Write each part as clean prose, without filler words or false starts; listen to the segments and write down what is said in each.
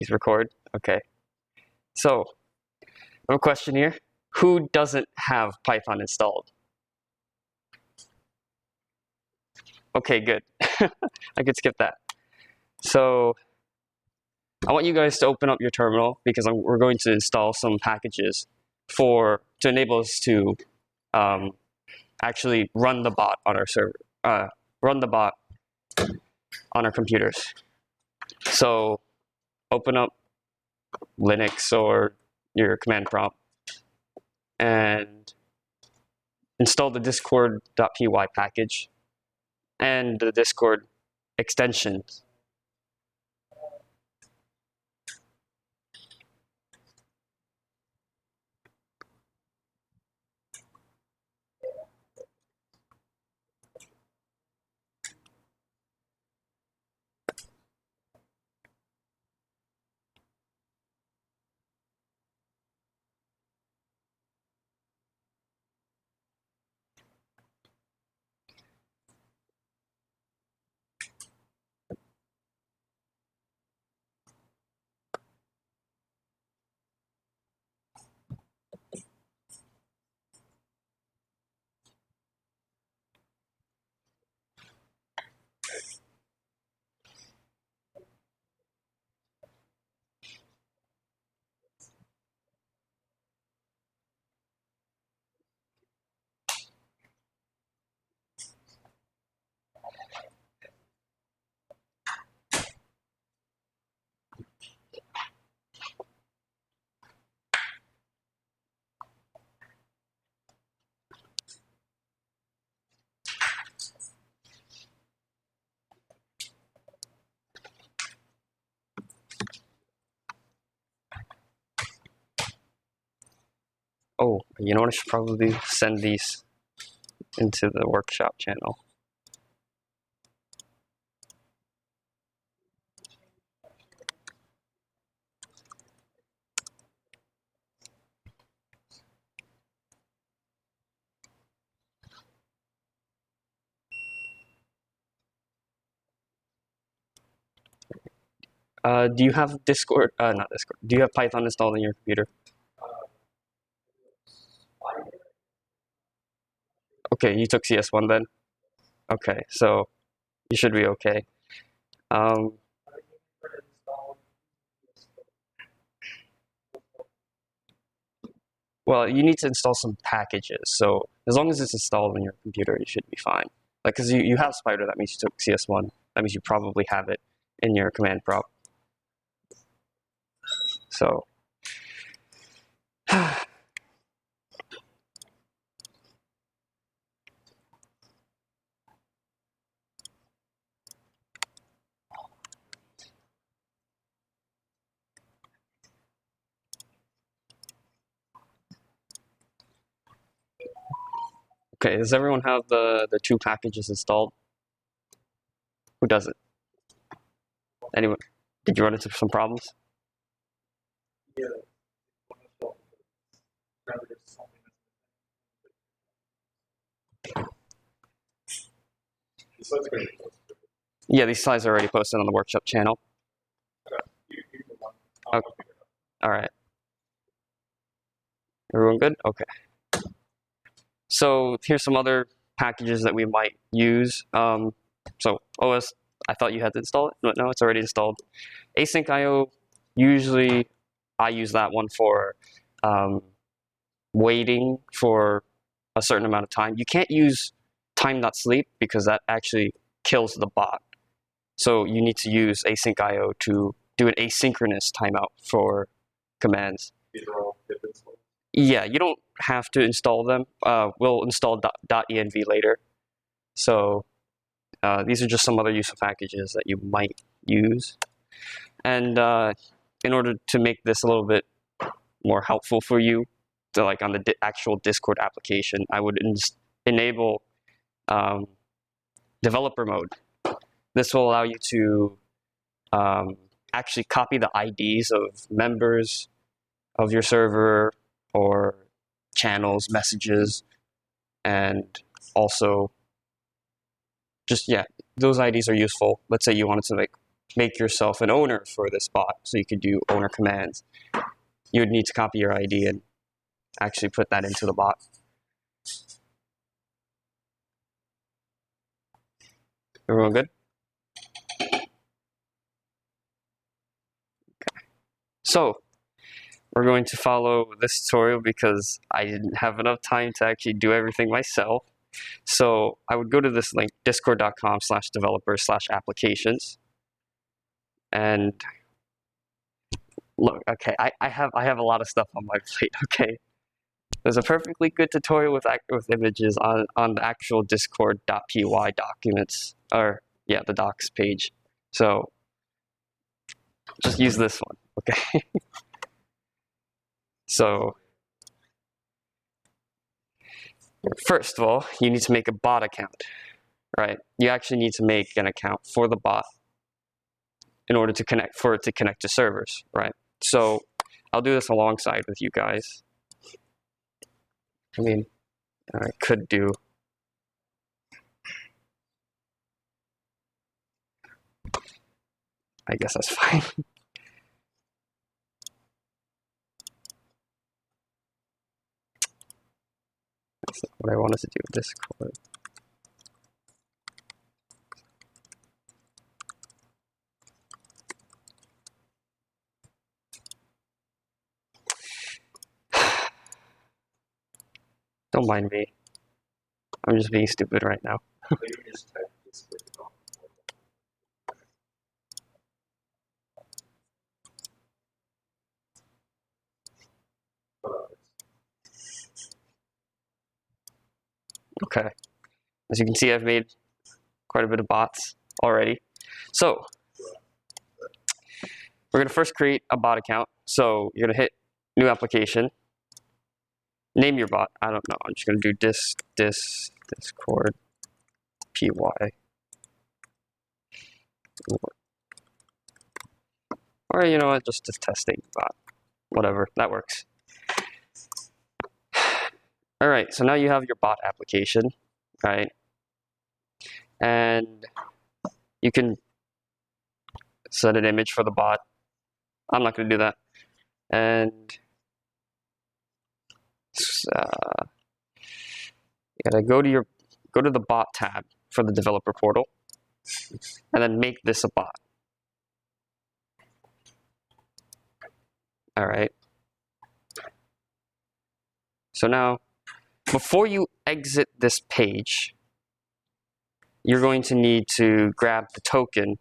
Please record. Okay. So, I have a question here. Who doesn't have Python installed? Okay, good. I could skip that. So, I want you guys to open up your terminal because we're going to install some packages to enable us to actually run the bot on our server, run the bot on our computers. So, open up Linux or your command prompt and install the discord.py package and the Discord extensions. Oh, you know what? I should probably send these into the workshop channel. Do you have Discord? Not Discord. Do you have Python installed on your computer? Okay, you took CS1 then? Okay, so you should be okay. Well, you need to install some packages. So as long as it's installed on your computer, you should be fine. Like, because you have Spider, that means you took CS1. That means you probably have it in your command prompt. So, okay, does everyone have the two packages installed? Who doesn't? Anyone? Did you run into some problems? Yeah. Yeah, these slides are already posted on the workshop channel. Okay. All right. Everyone good? Okay. So here's some other packages that we might use. So OS, I thought you had to install it, but no, it's already installed. Async IO, usually I use that one for waiting for a certain amount of time. You can't use time.sleep because that actually kills the bot. So you need to use async IO to do an asynchronous timeout for commands. These are all pip installs. Yeah, you don't have to install them. We'll install .env later. So these are just some other useful packages that you might use. And in order to make this a little bit more helpful for you, to like on the actual Discord application, I would enable developer mode. This will allow you to actually copy the IDs of members of your server or channels, messages, and also just, yeah, those IDs are useful. Let's say you wanted to like make yourself an owner for this bot so you could do owner commands, you would need to copy your ID and actually put that into the bot. Everyone good? Okay. So we're going to follow this tutorial because I didn't have enough time to actually do everything myself. So I would go to this link, discord.com/developers/applications. And look, okay, I have a lot of stuff on my plate, okay? There's a perfectly good tutorial with images on the actual discord.py documents, or yeah, the docs page. So just use this one, okay? So first of all, you need to make a bot account, right? You actually need to make an account for the bot in order to connect, for it to connect to servers, right? So I'll do this alongside with you guys. I mean, I could do, I guess that's fine. That's not what I wanted to do with Discord. Don't mind me. I'm just being stupid right now. Okay. As you can see, I've made quite a bit of bots already. So we're going to first create a bot account. So you're going to hit new application, name your bot. I don't know. I'm just going to do Discord py. Or you know what, just testing bot. Whatever, that works. All right, so now you have your bot application, right? And you can set an image for the bot. I'm not going to do that. And you gotta go to the bot tab for the developer portal, and then make this a bot. All right. So now, before you exit this page, you're going to need to grab the token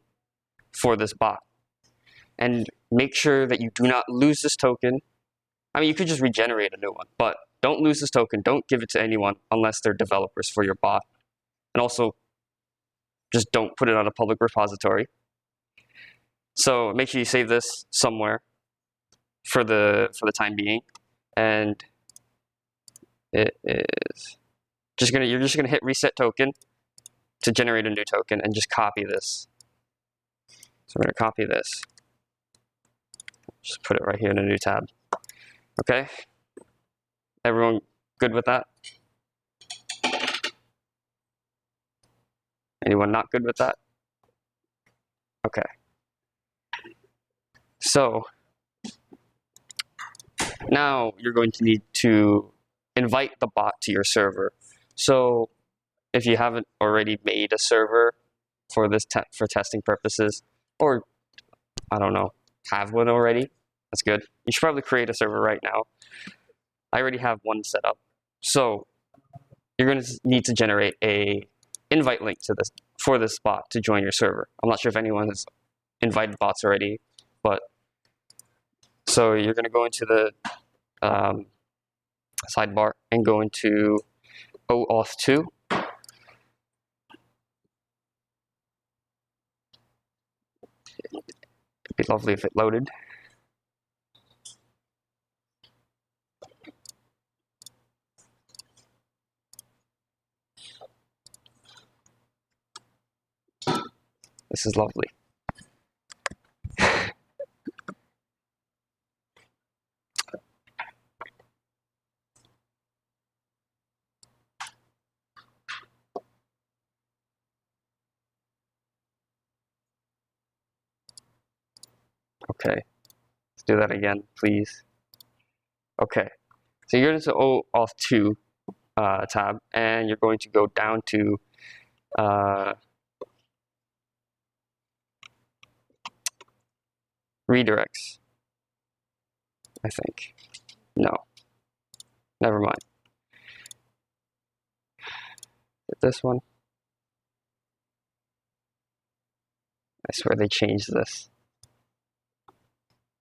for this bot, and make sure that you do not lose this token. I mean, you could just regenerate a new one, but don't lose this token. Don't give it to anyone unless they're developers for your bot. And also, just don't put it on a public repository. So make sure you save this somewhere for the time being. And it is you're just gonna hit reset token to generate a new token and just copy this. So we're gonna copy this. Just put it right here in a new tab. Okay? Everyone good with that? Anyone not good with that? Okay. So now you're going to need to invite the bot to your server. So if you haven't already made a server for this for testing purposes, or I don't know, have one already, that's good. You should probably create a server right now. I already have one set up. So you're going to need to generate a invite link to this for this bot to join your server. I'm not sure if anyone has invited bots already, but so you're going to go into the sidebar and go into OAuth 2. It'd be lovely if it loaded. This is lovely. Okay, let's do that again, please. Okay, so you're into OAuth 2 tab, and you're going to go down to redirects, I think. No, never mind. This one. I swear they changed this.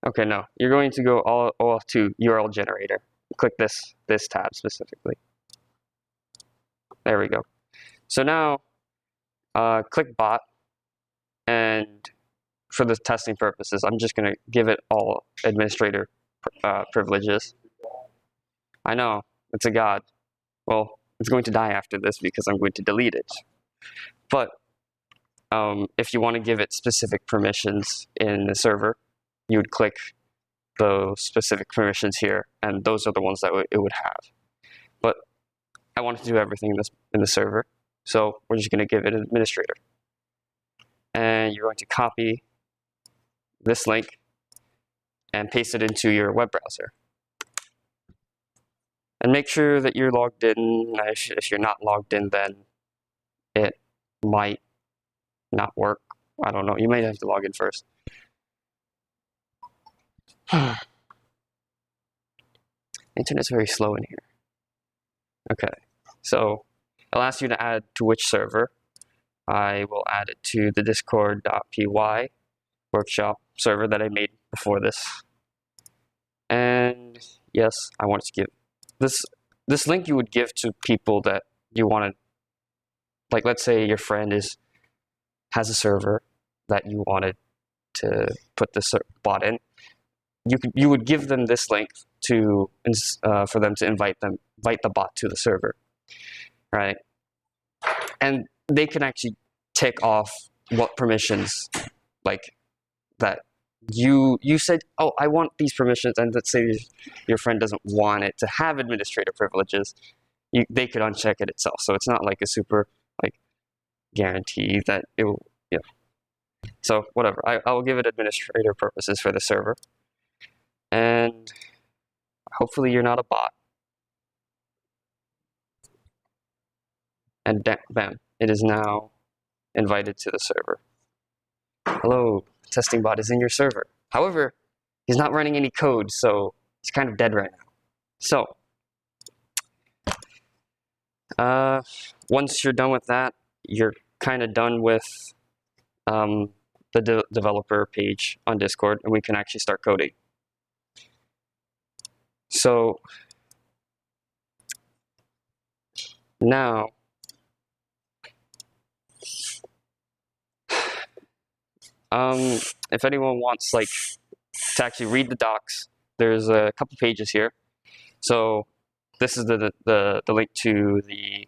Okay, no. You're going to go all OAuth 2 URL generator. Click this tab specifically. There we go. So now, click bot, and for the testing purposes, I'm just going to give it all administrator privileges. I know, it's a god. Well, it's going to die after this because I'm going to delete it. But if you want to give it specific permissions in the server, you would click those specific permissions here, and those are the ones that it would have. But I want to do everything in the server, so we're just going to give it an administrator. And you're going to copy this link and paste it into your web browser. And make sure that you're logged in. If you're not logged in, then it might not work. I don't know. You might have to log in first. Internet's very slow in here. Okay, so I'll ask you to add to which server. I will add it to the discord.py workshop server that I made before this. And yes, I want to give this link you would give to people that you want to, like, let's say your friend has a server that you wanted to put this bot in. You would give them this link to for them to invite the bot to the server, right? And they can actually tick off what permissions, like that you said, oh, I want these permissions, and let's say your friend doesn't want it to have administrator privileges, they could uncheck it itself. So it's not like a super guarantee that it will, So whatever, I will give it administrator purposes for the server, and hopefully you're not a bot. And bam, it is now invited to the server. Hello, testing bot is in your server. However, he's not running any code, so he's kind of dead right now. So, once you're done with that, you're kind of done with the developer page on Discord, and we can actually start coding. So, now, if anyone wants to actually read the docs, there's a couple pages here. So this is the link to the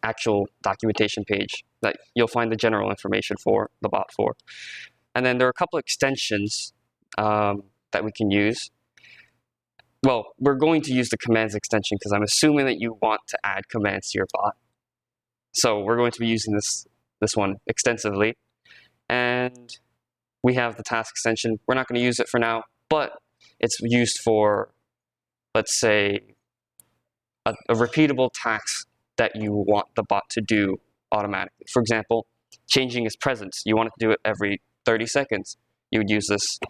actual documentation page that you'll find the general information for the bot for. And then there are a couple extensions that we can use. Well, we're going to use the commands extension because I'm assuming that you want to add commands to your bot. So we're going to be using this one extensively. And we have the task extension. We're not going to use it for now, but it's used for, let's say, a repeatable task that you want the bot to do automatically. For example, changing its presence. You want it to do it every 30 seconds. You would use this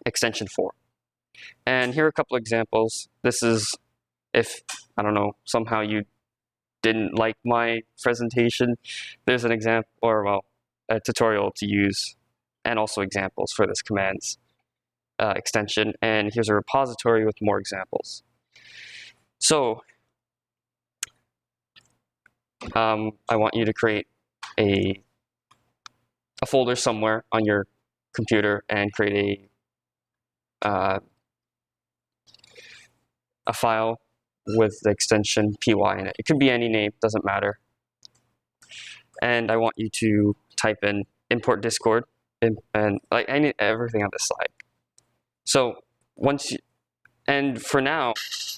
extension for. And here are a couple examples. This is if, I don't know, somehow you didn't like my presentation, there's an example, or well, a tutorial to use, and also examples for this commands extension. And here's a repository with more examples. So I want you to create a folder somewhere on your computer and create a file with the extension py in it. It could be any name, doesn't matter. And I want you to type in import Discord and like everything on this slide. So and for now,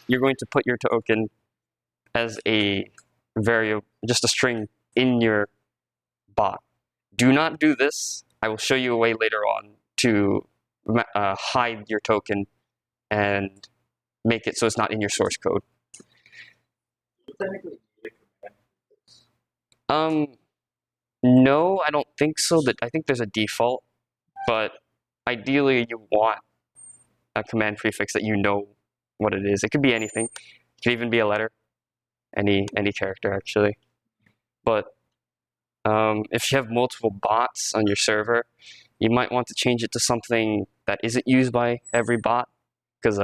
you're going to put your token as a variable, just a string in your bot. Do not do this I will show you a way later on to hide your token and make it so it's not in your source code. Technically, need a command. No, I don't think so. I think there's a default, but ideally you want a command prefix that you know what it is. It could be anything. It could even be a letter, any character actually. But if you have multiple bots on your server, you might want to change it to something that isn't used by every bot, because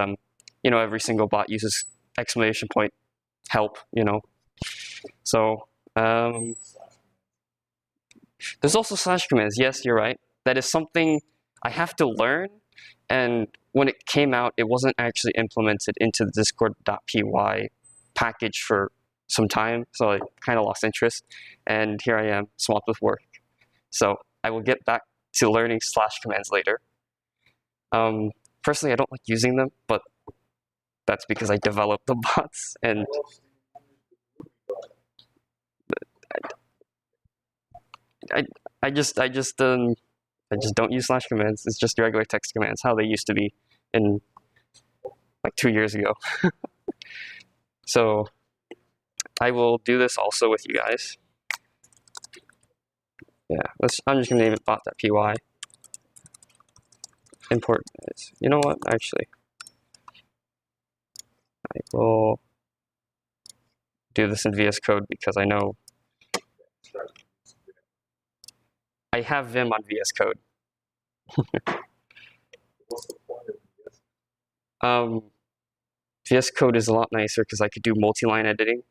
every single bot uses exclamation point help. So there's also slash commands. Yes, you're right. That is something I have to learn, and when it came out, it wasn't actually implemented into the discord.py package for some time, so I kind of lost interest, and here I am, swamped with work. So I will get back to learning slash commands later. Personally, I don't like using them, but that's because I developed the bots, and I just don't use slash commands. It's just regular text commands, how they used to be in like 2 years ago. So I will do this also with you guys. Yeah, I'm just gonna name it bot.py. Import is, you know what, actually, I will do this in VS Code because I know I have Vim on VS Code. What's the point of this? VS Code is a lot nicer because I could do multi-line editing.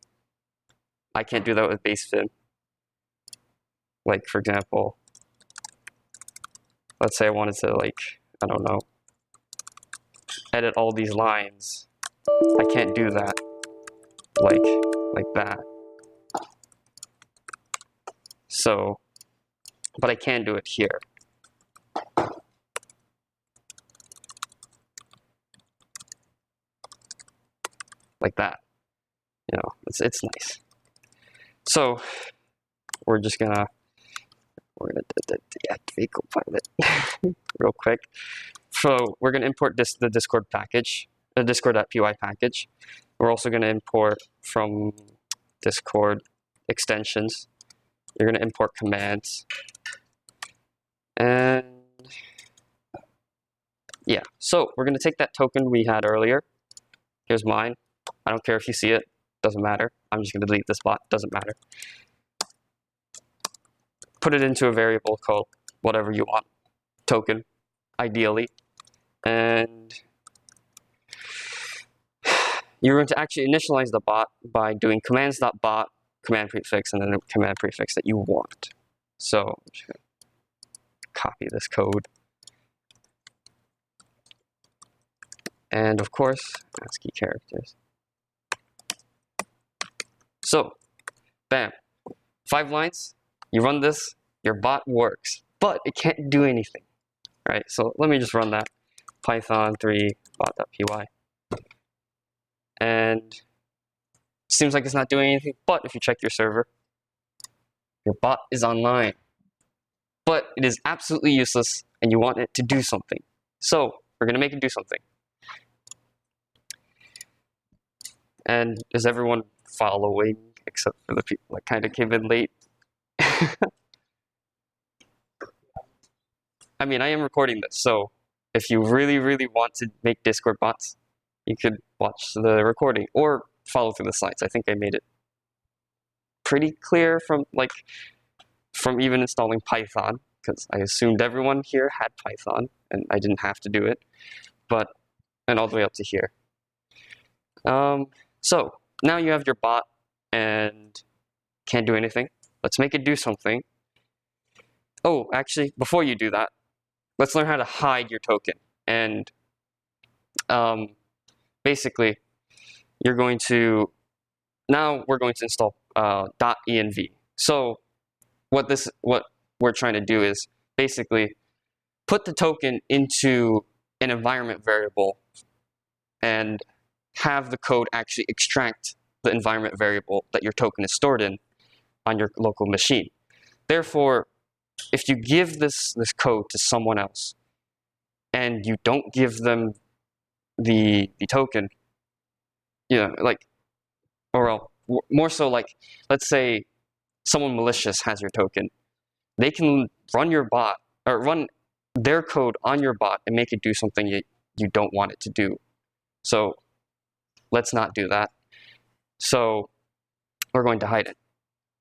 I can't do that with base Vim. Like, for example, let's say I wanted to, like, I don't know, edit all these lines. I can't do that like that. So, but I can do it here. Like that. It's nice. So we're gonna deactivate Copilot real quick. So we're gonna import the Discord package, the Discord.py package. We're also gonna import from Discord extensions. You're gonna import commands. And yeah, so we're gonna take that token we had earlier. Here's mine. I don't care if you see it, doesn't matter. I'm just gonna delete this bot, doesn't matter. Put it into a variable called whatever you want, token, ideally. And you're going to actually initialize the bot by doing commands.bot, command prefix, and then the command prefix that you want. So I'm just gonna copy this code. And of course, ASCII characters. So, bam, 5 lines, you run this, your bot works, but it can't do anything, right? So let me just run that, Python 3 bot.py. And seems like it's not doing anything, but if you check your server, your bot is online. But it is absolutely useless, and you want it to do something. So we're gonna make it do something. And is everyone following, except for the people that kind of came in late? I mean, I am recording this, so if you really, really want to make Discord bots, you could watch the recording or follow through the slides. I think I made it pretty clear from even installing Python, because I assumed everyone here had Python, and I didn't have to do it, and all the way up to here. So now you have your bot and can't do anything. Let's make it do something. Oh, actually, before you do that, let's learn how to hide your token. And basically, we're going to install .env. So what we're trying to do is basically put the token into an environment variable and have the code actually extract the environment variable that your token is stored in on your local machine. Therefore, if you give this code to someone else and you don't give them the token, like, or well, more so like, let's say someone malicious has your token, they can run your bot or run their code on your bot and make it do something you don't want it to do. So let's not do that. So we're going to hide it.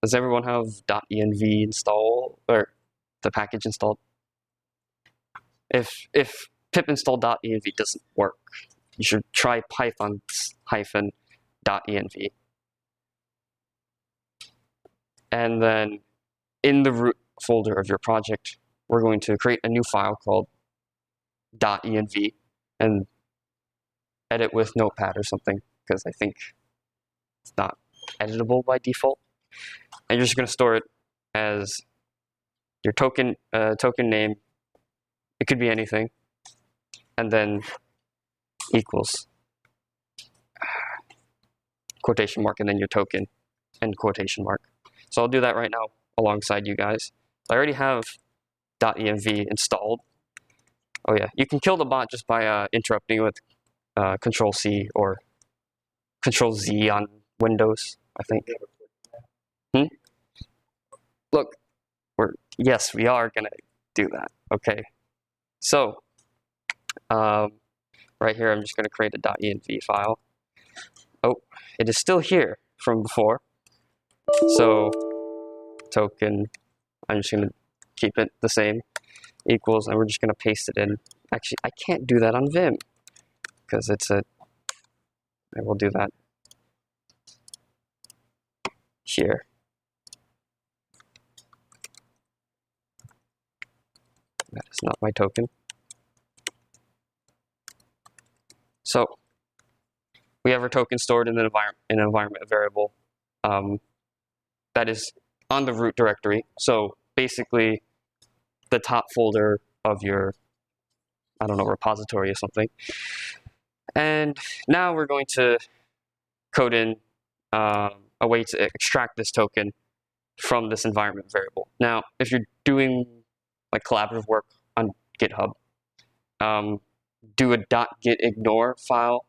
Does everyone have .env installed or the package installed? If pip install .env doesn't work, you should try python-env. And then in the root folder of your project, we're going to create a new file called .env and edit with Notepad or something, because I think it's not editable by default. And you're just going to store it as your token name. It could be anything, and then equals quotation mark, and then your token and quotation mark. So I'll do that right now alongside you guys. I already have .env installed. Oh yeah, you can kill the bot just by interrupting with Control-C or Control-Z on Windows, I think. Look, yes, we are gonna do that. Okay, so right here, I'm just gonna create a .env file. Oh, it is still here from before. So token, I'm just gonna keep it the same, equals, and we're just gonna paste it in. Actually, I can't do that on Vim because I will do that here. That is not my token. So we have our token stored in an environment variable that is on the root directory. So basically, the top folder of your, I don't know, repository or something. And now we're going to code in a way to extract this token from this environment variable. Now, if you're doing like collaborative work on GitHub, do a .gitignore file,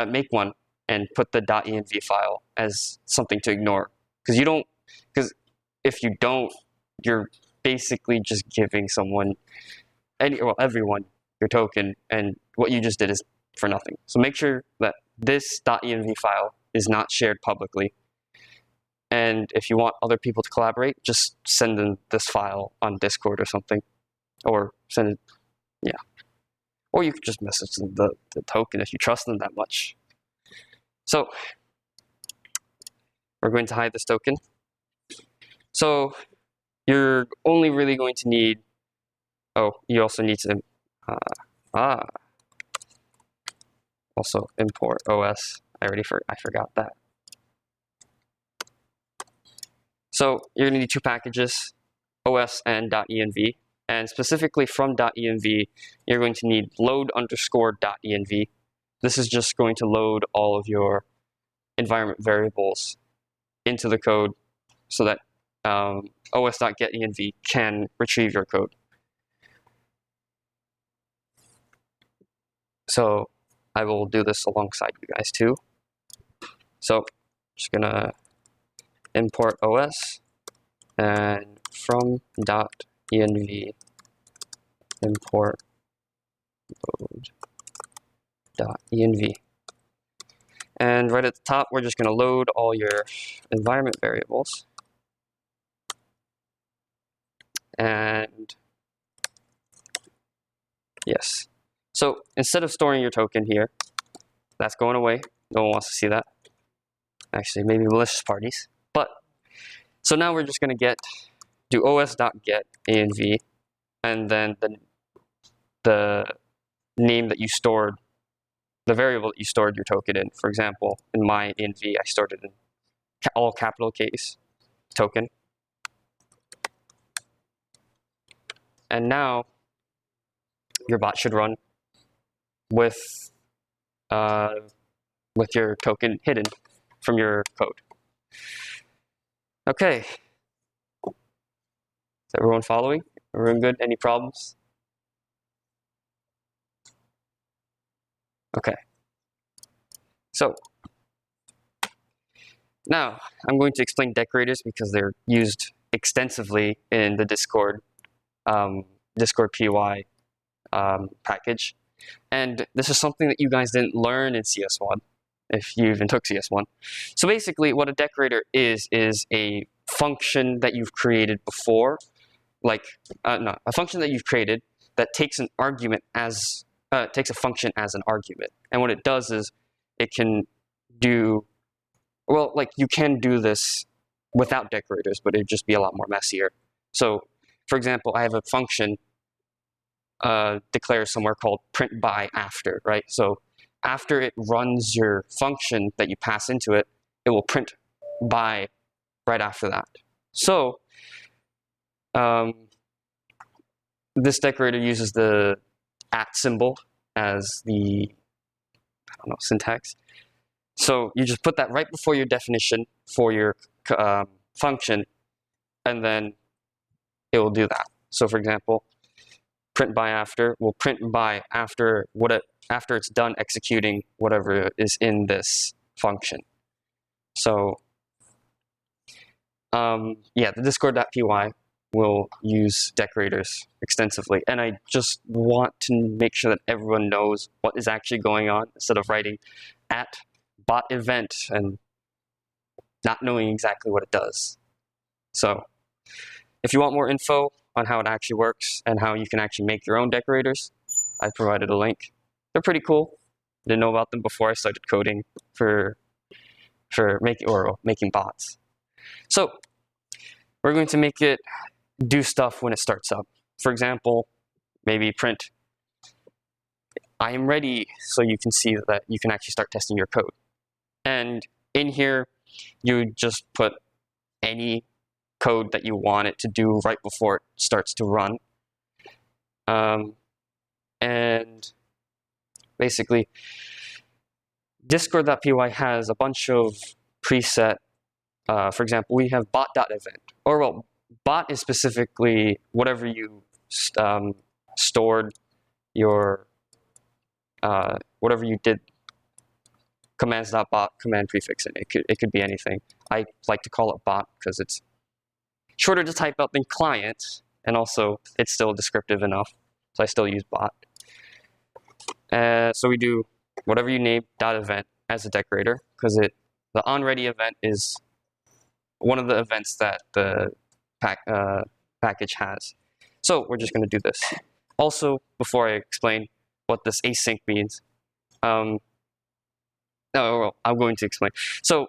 make one, and put the .env file as something to ignore. Because if you don't, you're basically just giving everyone your token, and what you just did is for nothing. So make sure that this .env file is not shared publicly. And if you want other people to collaborate, just send them this file on Discord or something, or send it, yeah. Or you could just message them the token if you trust them that much. So we're going to hide this token. So you're only really going to need, you also need to, also import OS. I forgot that. So you're gonna need two packages, OS and .env. And specifically from .env, you're going to need load_.env. This is just going to load all of your environment variables into the code so that os.getEnv can retrieve your code. So I will do this alongside you guys too. So just gonna import OS and from .env import load.env. And right at the top, we're just going to load all your environment variables. And yes. So instead of storing your token here, that's going away. No one wants to see that. Actually, maybe malicious parties. But so now we're just going to do os.getEnv, and then the name that you stored, the variable that you stored your token in. For example, in my env, I stored it in all capital case token. And now your bot should run with your token hidden from your code. Okay. Is everyone following? Everyone good? Any problems? Okay. So now I'm going to explain decorators because they're used extensively in the Discord PY package. And this is something that you guys didn't learn in CS1, if you even took CS1. So basically, what a decorator is a function that you've created before, a function that you've created that takes an argument as takes a function as an argument. And what it does is it can do, well, like you can do this without decorators, but it'd just be a lot more messier. So, for example, I have a function declares somewhere called print by after, right? So after it runs your function that you pass into it, it will print by right after that. So this decorator uses the @ symbol as the, syntax. So you just put that right before your definition for your function, and then it will do that. So for example, print by after will print by after after it's done executing whatever is in this function. So yeah, the discord.py will use decorators extensively, and I just want to make sure that everyone knows what is actually going on instead of writing @bot event and not knowing exactly what it does. So if you want more info on how it actually works and how you can actually make your own decorators, I provided a link. They're pretty cool. Didn't know about them before I started coding for making bots. So we're going to make it do stuff when it starts up. For example, maybe print I am ready, so you can see that you can actually start testing your code. And in here, you just put any code that you want it to do right before it starts to run. And basically, discord.py has a bunch of preset, for example, we have bot.event, or well, bot is specifically whatever you stored your, whatever you did commands.bot command prefix in. It could be anything. I like to call it bot because it's shorter to type out than client, and also it's still descriptive enough, so I still use bot. So we do whatever you name .event as a decorator, because the onReady event is one of the events that the package has. So we're just going to do this. Also, before I explain what this async means, I'm going to explain. So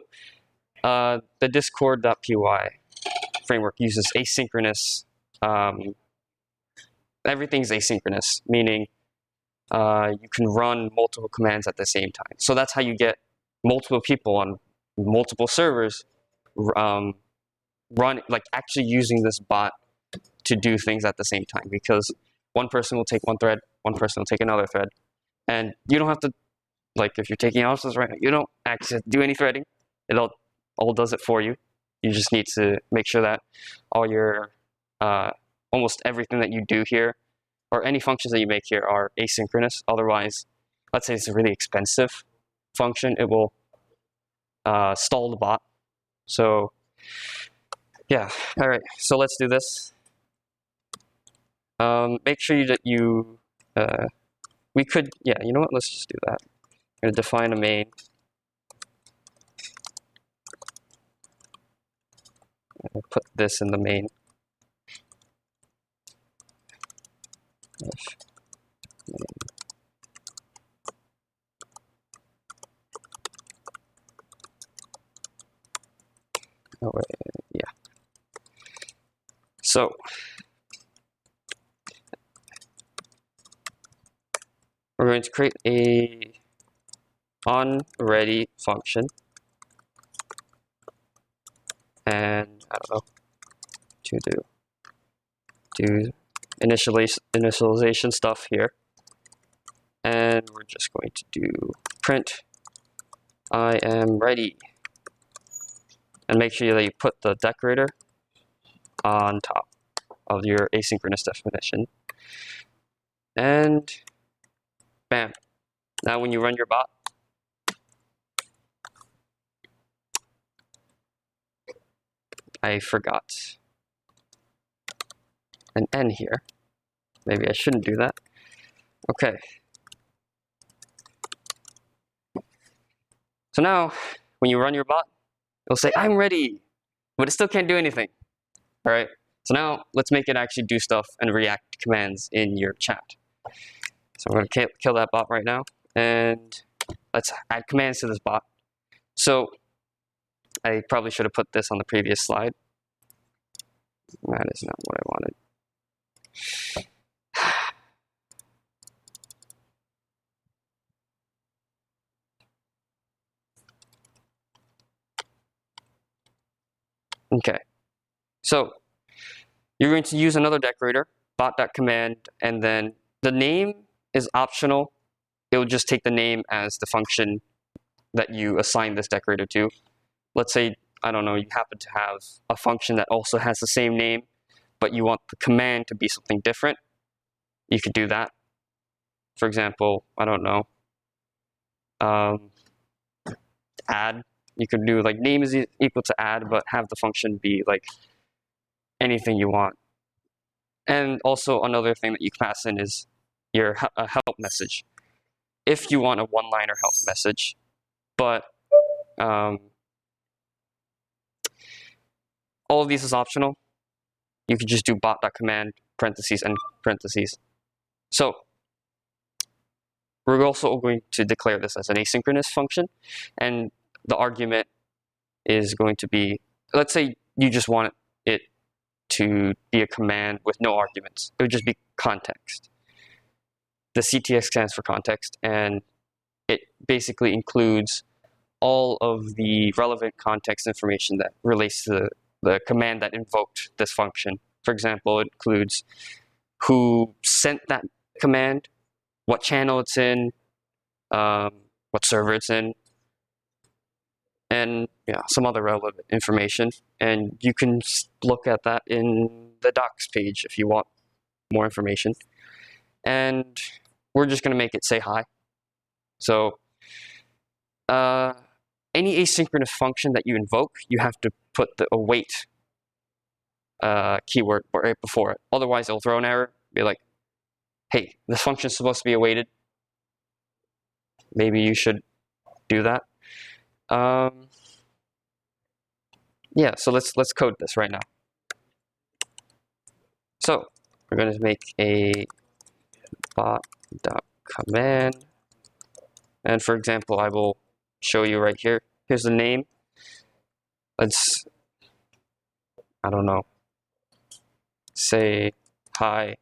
the discord.py framework uses asynchronous, everything's asynchronous, meaning you can run multiple commands at the same time. So that's how you get multiple people on multiple servers actually using this bot to do things at the same time, because one person will take one thread, one person will take another thread, and you don't have to, like if you're taking Alice's right now, you don't actually do any threading. It all does it for you. You just need to make sure that all your, almost everything that you do here, or any functions that you make here, are asynchronous. Otherwise, let's say it's a really expensive function, it will stall the bot. So yeah, all right, so let's do this. Make sure that you, we could, yeah, you know what, let's just do that. I'm gonna define a main. I'll put this in the main. Oh, wait, yeah. So we're going to create a onReady function, and I don't know, to do initialization stuff here, and we're just going to do print I am ready, and make sure that you put the decorator on top. of your asynchronous definition. And bam. Now when you run your bot, I forgot an N here. Maybe I shouldn't do that. Okay. So now, when you run your bot, it'll say, I'm ready, but it still can't do anything. All right. So now let's make it actually do stuff and react to commands in your chat. So I'm going to kill that bot right now, and let's add commands to this bot. So I probably should have put this on the previous slide. That is not what I wanted. Okay, so you're going to use another decorator, bot.command, and then the name is optional. It will just take the name as the function that you assign this decorator to. Let's say, I don't know, you happen to have a function that also has the same name, but you want the command to be something different. You could do that. For example, I don't know, add. You could do like name is equal to add, but have the function be like anything you want. And also another thing that you can pass in is your help message. If you want a one-liner help message, but all of these is optional. You could just do bot.command, parentheses, and parentheses. So we're also going to declare this as an asynchronous function, and the argument is going to be, let's say you just want it to be a command with no arguments. It would just be context. The CTX stands for context, and it basically includes all of the relevant context information that relates to the command that invoked this function. For example, it includes who sent that command, what channel it's in, what server it's in, and some other relevant information. And you can look at that in the docs page if you want more information. And we're just going to make it say hi. So any asynchronous function that you invoke, you have to put the await keyword right before it. Otherwise, it'll throw an error, be like, hey, this function is supposed to be awaited. Maybe you should do that. Yeah, so let's code this right now. So we're going to make a bot.command, and for example, I will show you right here. Here's the name. Let's, I don't know, say hi,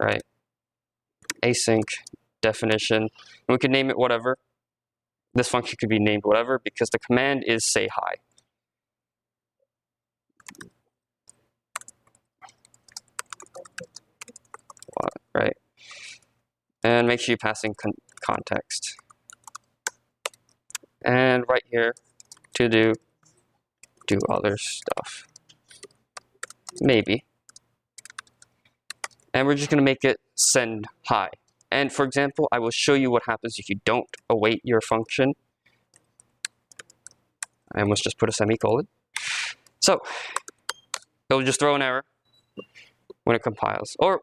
right? Async definition. And we could name it whatever. This function could be named whatever because the command is say hi. Right? And make sure you pass in context. And right here, to do other stuff. Maybe. And we're just going to make it send hi. And for example, I will show you what happens if you don't await your function. I almost just put a semicolon. So it'll just throw an error when it compiles. Or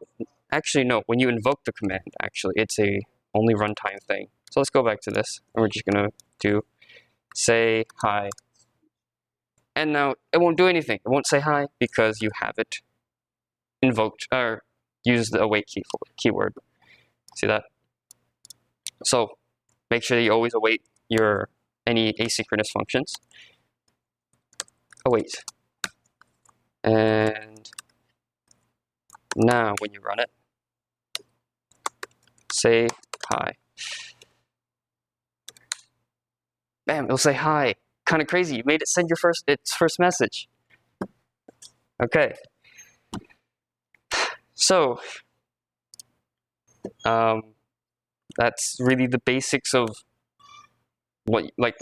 actually, no, when you invoke the command, actually, it's a only runtime thing. So let's go back to this, and we're just going to do say hi. And now it won't do anything. It won't say hi because you have it invoked, or use the await keyword. See that? So make sure that you always await any asynchronous functions. Await. And now when you run it, say hi. Bam, it'll say hi. Kind of crazy. You made it send its first message. Okay. So that's really the basics of what, like,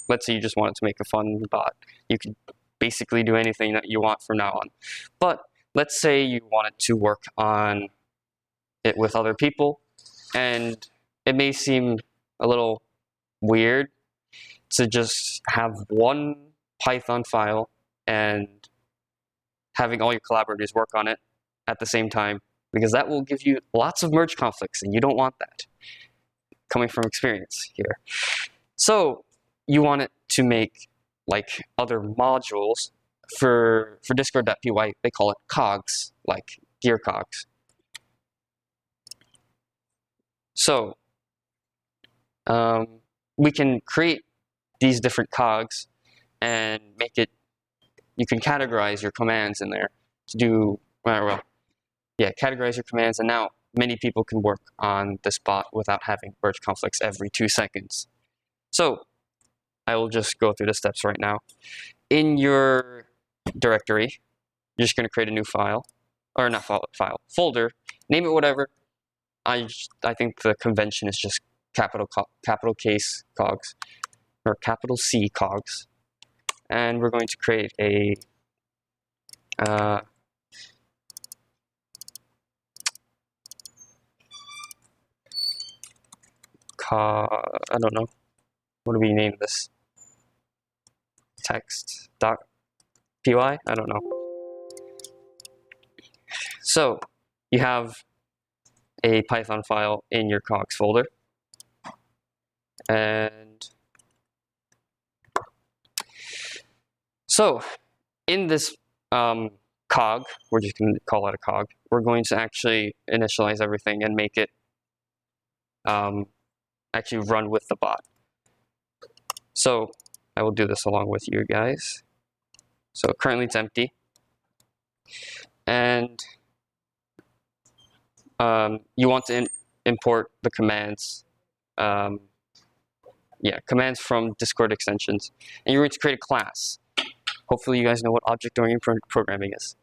let's say you just wanted to make a fun bot. You can basically do anything that you want from now on. But let's say you wanted to work on it with other people, and it may seem a little weird to just have one Python file and having all your collaborators work on it at the same time, because that will give you lots of merge conflicts, and you don't want that, coming from experience here. So you want it to make like other modules for Discord.py. They call it cogs, like gear cogs. So we can create these different cogs and make it, you can categorize your commands in there to do, categorize your commands, and now many people can work on this bot without having merge conflicts every 2 seconds. So I will just go through the steps right now. In your directory, you're just going to create a new file, or not file, folder, name it whatever. I think the convention is just capital case cogs, or capital C cogs. And we're going to create a I don't know, what do we name this? Text.py? I don't know. So you have a Python file in your cogs folder, and so in this cog, we're just going to call it a cog, we're going to actually initialize everything and make it actually run with the bot. So I will do this along with you guys. So currently it's empty, and you want to import the commands, commands from Discord extensions, and you're going to create a class. Hopefully you guys know what object-oriented programming is.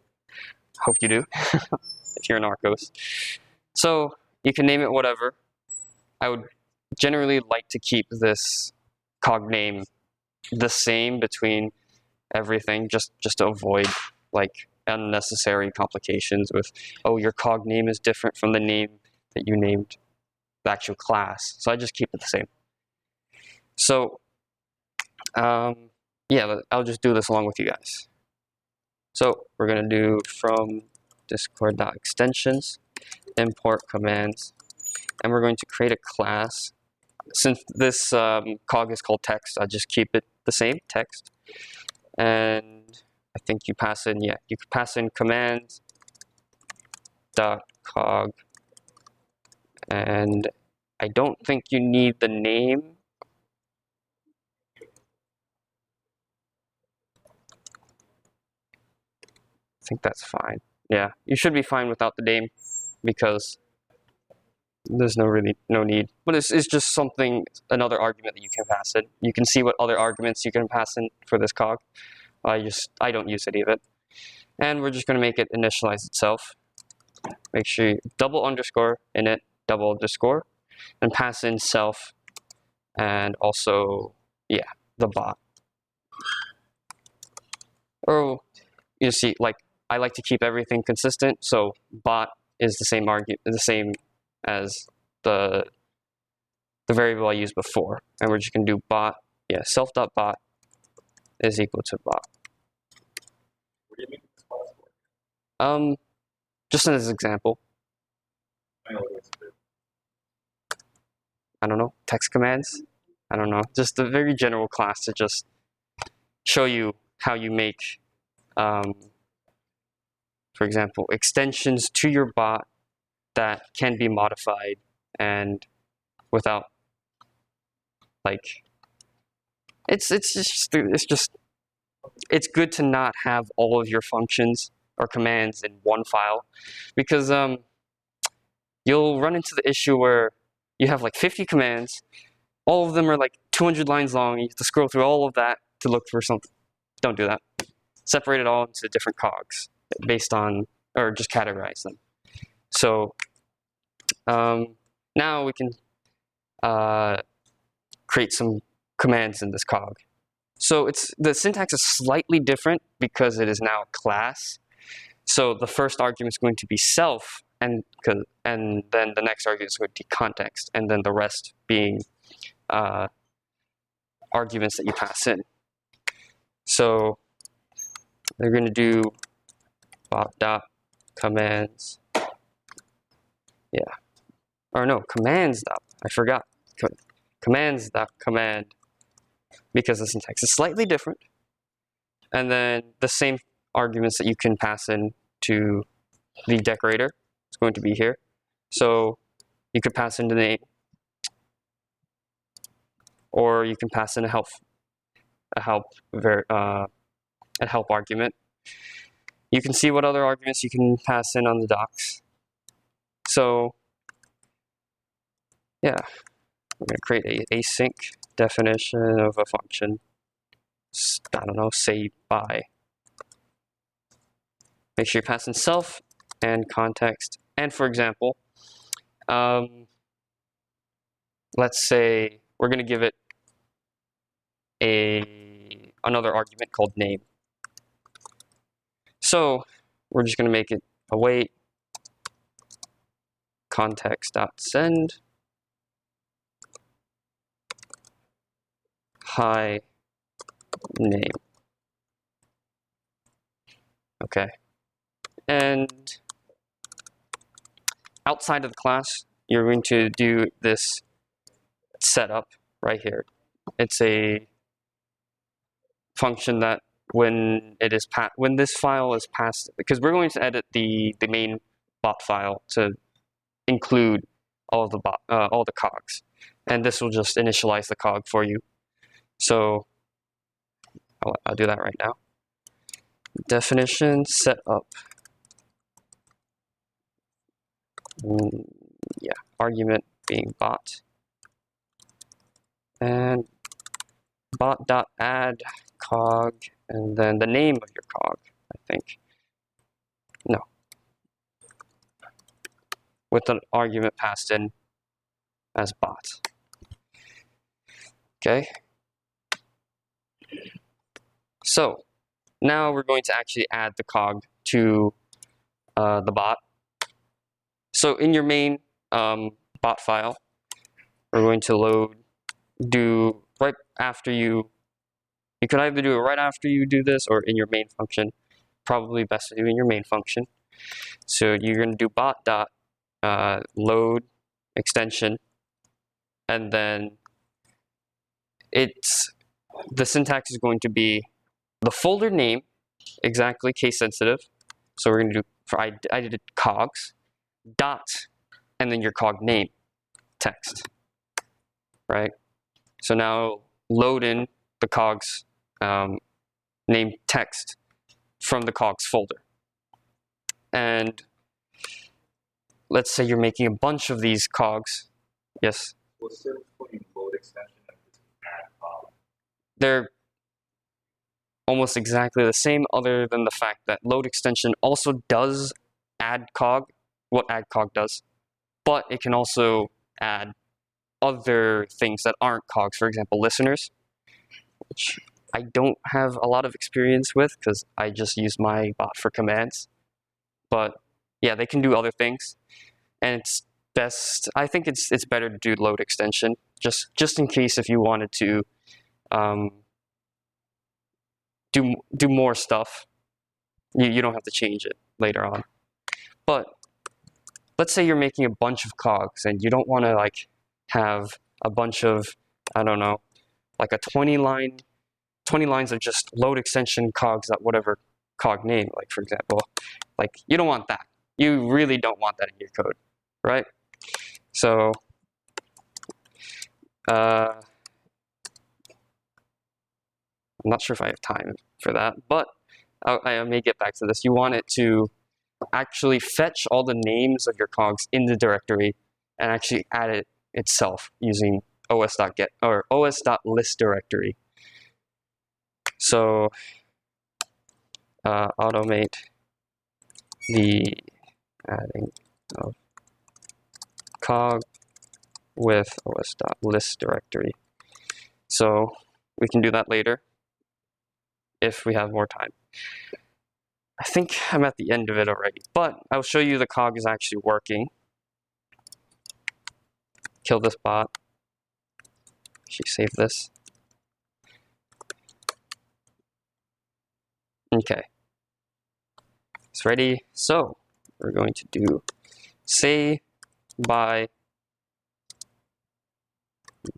Hope you do, if you're in RCOS. So you can name it whatever. I would generally like to keep this cog name the same between everything, just to avoid like unnecessary complications with, oh, your cog name is different from the name that you named the actual class. So I just keep it the same. So I'll just do this along with you guys. So we're going to do from discord.extensions, import commands, and we're going to create a class. Since this cog is called text, I'll just keep it the same, text. And I think you pass in, you could pass in commands dot cog, and I don't think you need the name. I think that's fine. Yeah, you should be fine without the name because there's no need. But it's just something, another argument that you can pass in. You can see what other arguments you can pass in for this cog. I don't use any of it. And we're just going to make it initialize itself. Make sure you double underscore init, double underscore, and pass in self, and also, the bot. Or you see, like, I like to keep everything consistent, so bot is the same as the variable I used before, and we're just going to do bot, self.bot is equal to bot. What do you mean this class for? Just as an example. I don't know, text commands? I don't know, just a very general class to just show you how you make, for example, extensions to your bot that can be modified and without, like, it's good to not have all of your functions or commands in one file, because you'll run into the issue where you have like 50 commands, all of them are like 200 lines long, you have to scroll through all of that to look for something. Don't do that. Separate it all into different cogs based on, or just categorize them. So now we can create some commands in this cog. So the syntax is slightly different because it is now a class. So the first argument is going to be self, and then the next argument is going to be context, and then the rest being arguments that you pass in. So they're going to do dot commands. Yeah. Or no, commands dot. I forgot. Commands dot command, because the syntax is slightly different. And then the same arguments that you can pass in to the decorator is going to be here. So you could pass in the name, or you can pass in a help argument. You can see what other arguments you can pass in on the docs. So yeah, we're going to create a async definition of a function. I don't know, say by. Make sure you pass in self and context. And for example, let's say we're going to give it another argument called name. So we're just going to make it await context.send hi name. Okay. And outside of the class, you're going to do this setup right here. It's a function that when this file is passed, because we're going to edit the main bot file to include all the cogs, and this will just initialize the cog for you. So I'll do that right now. Definition setup. Yeah, argument being bot, and bot.add cog, and then the name of your cog, I think. No. With an argument passed in as bot. Okay. So now we're going to actually add the cog to the bot. So in your main bot file, we're going to do right after you could either do it right after you do this or in your main function. Probably best to do in your main function. So you're going to do bot.load extension, and then the syntax is going to be the folder name, exactly case sensitive. So we're going to do, I did it cogs, dot, and then your cog name text, right? So now load in the cogs name text from the cogs folder. And let's say you're making a bunch of these cogs. Yes? What's the difference between load extension and just add cog? They're almost exactly the same, other than the fact that load extension also does add cog, what add cog does, but it can also add other things that aren't cogs, for example, listeners, which I don't have a lot of experience with because I just use my bot for commands. But yeah, they can do other things, and I think it's better to do load extension just in case if you wanted to do more stuff, you don't have to change it later on. But let's say you're making a bunch of cogs and you don't want to like have a bunch of, I don't know, like a 20 lines of just load extension cogs at whatever cog name, like for example, like you don't want that. You really don't want that in your code, right? So I'm not sure if I have time for that, but I may get back to this. You want it to actually fetch all the names of your cogs in the directory and actually add it itself using os.get or os.list directory. So automate the adding of cog with os.list directory. So we can do that later if we have more time. I think I'm at the end of it already, but I'll show you the cog is actually working. Kill this bot. Actually save this. Okay. It's ready. So we're going to do say by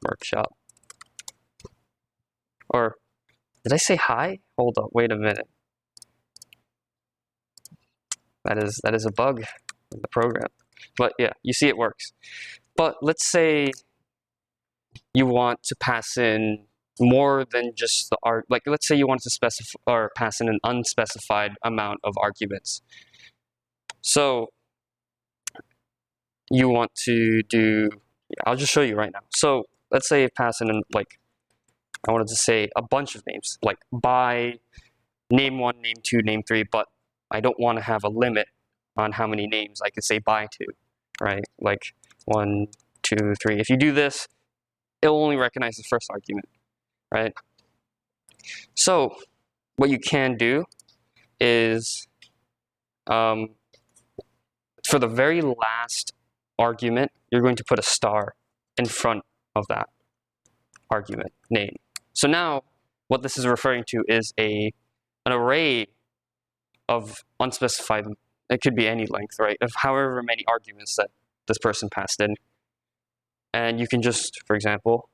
workshop. Or did I say hi? Hold up, wait a minute. That is a bug in the program. But yeah, you see it works. But let's say you want to pass in more than just the like let's say you want to specify or pass in an unspecified amount of arguments. So you want to do, yeah, I'll just show you right now. So let's say you pass in like, I wanted to say a bunch of names, like by name 1, name 2, name 3, but I don't want to have a limit on how many names I can say by to, right? Like 1, 2, 3. If you do this, it'll only recognize the first argument, right? So what you can do is, for the very last argument, you're going to put a star in front of that argument name. So now what this is referring to is an array of unspecified, it could be any length, right, of however many arguments that this person passed in. And you can just, for example,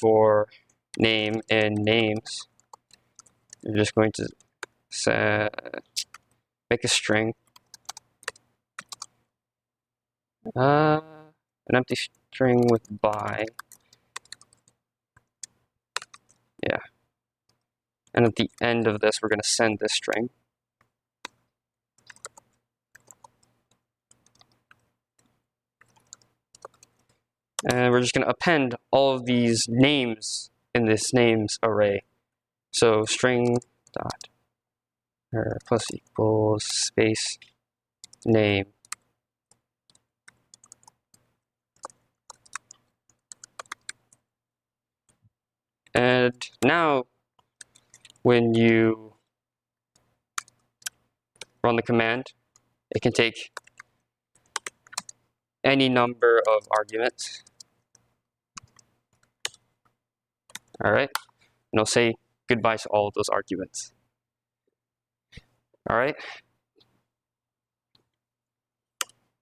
for name in names, you're just going to make a string, an empty string with by, yeah. And at the end of this, we're going to send this string. And we're just going to append all of these names in this names array. So string dot plus equals space name. And now when you run the command, it can take any number of arguments. All right, and it'll say goodbye to all of those arguments. All right.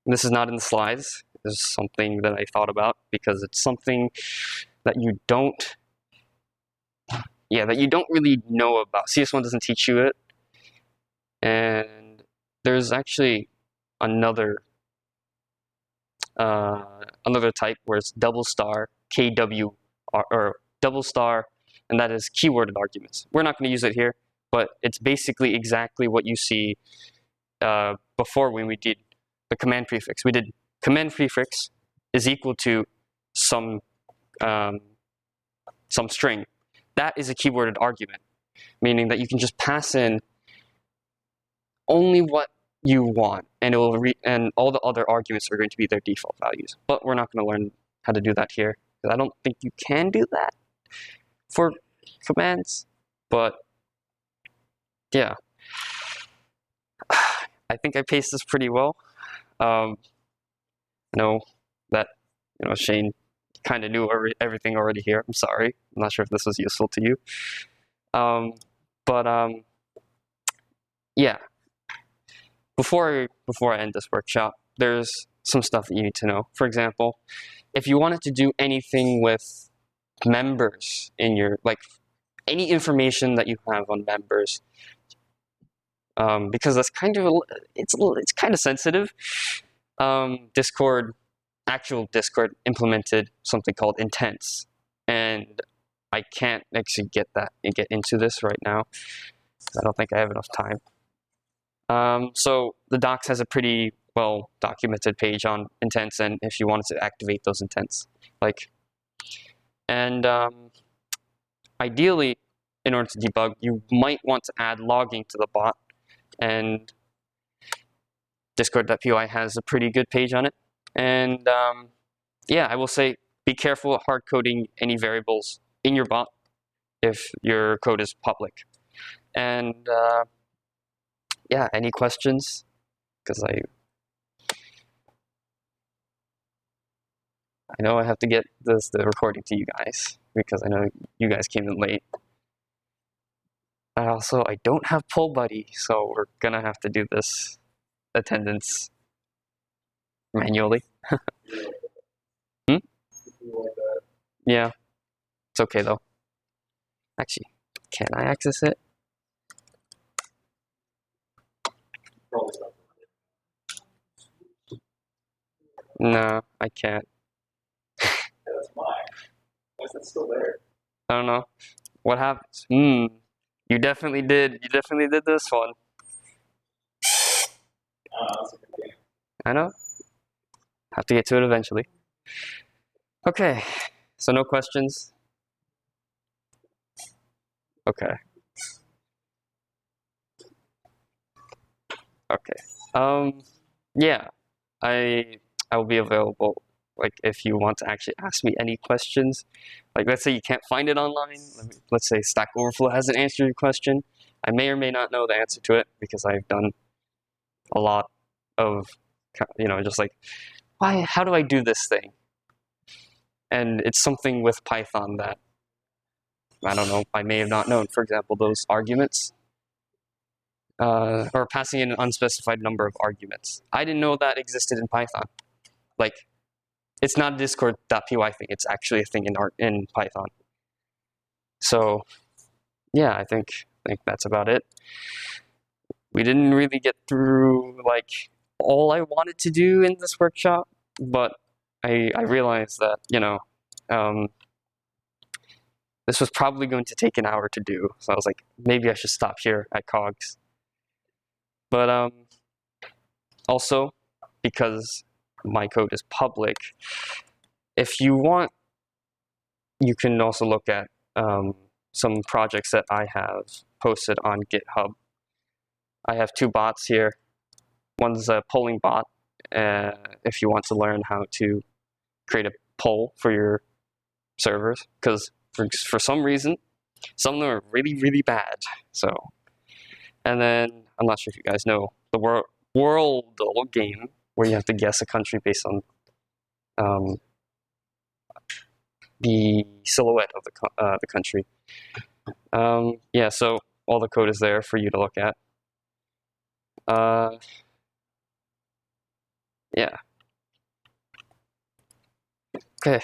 This is not in the slides. This is something that I thought about because it's something that you don't, that you don't really know about. CS1 doesn't teach you it. And there's actually another type where it's double star KW or double star, and that is keyworded arguments. We're not going to use it here, but it's basically exactly what you see before when we did the command prefix. We did command prefix is equal to some string. That is a keyworded argument, meaning that you can just pass in only what you want, and it will and all the other arguments are going to be their default values. But we're not going to learn how to do that here, because I don't think you can do that for commands. But yeah, I think I paced this pretty well. I know that Shane kind of knew everything already here. I'm sorry. I'm not sure if this was useful to you. Yeah. Before I end this workshop, there's some stuff that you need to know. For example, if you wanted to do anything with members in your, like, any information that you have on members, because that's kind of it's kind of sensitive. Actual Discord implemented something called intents, and I can't actually get into this right now. I don't think I have enough time. So the docs has a pretty well documented page on intents, and if you wanted to activate those intents, ideally, in order to debug, you might want to add logging to the bot, and Discord.py has a pretty good page on it. And I will say, be careful at hard coding any variables in your bot if your code is public. And yeah, any questions? Because I know I have to get the recording to you guys because I know you guys came in late. I don't have Poll Buddy, so we're gonna have to do this attendance manually. Hmm? Yeah, it's okay though. Actually, can I access it? No, I can't. That's mine. Why is that still there? I don't know. What happens? You definitely did. You definitely did this one. That's a good game. I know. Have to get to it eventually. Okay, so no questions? Okay. Okay. Yeah, I will be available. Like, if you want to actually ask me any questions, like let's say you can't find it online. Let's say Stack Overflow hasn't answered your question. I may or may not know the answer to it because I've done a lot of, just like, how do I do this thing? And it's something with Python that I don't know. I may have not known. For example, those arguments. Or passing in an unspecified number of arguments. I didn't know that existed in Python. Like, it's not a Discord.py thing. It's actually a thing in Python. So, yeah, I think that's about it. We didn't really get through like all I wanted to do in this workshop, but I realized that this was probably going to take an hour to do. So I was like, maybe I should stop here at Cogs. But also, because my code is public, if you want, you can also look at some projects that I have posted on GitHub. I have 2 bots here. One's a polling bot, if you want to learn how to create a poll for your servers, because for some reason, some of them are really, really bad. So, and then, I'm not sure if you guys know, the Wordle game, where you have to guess a country based on the silhouette of the country. Yeah, so all the code is there for you to look at. Yeah. Okay.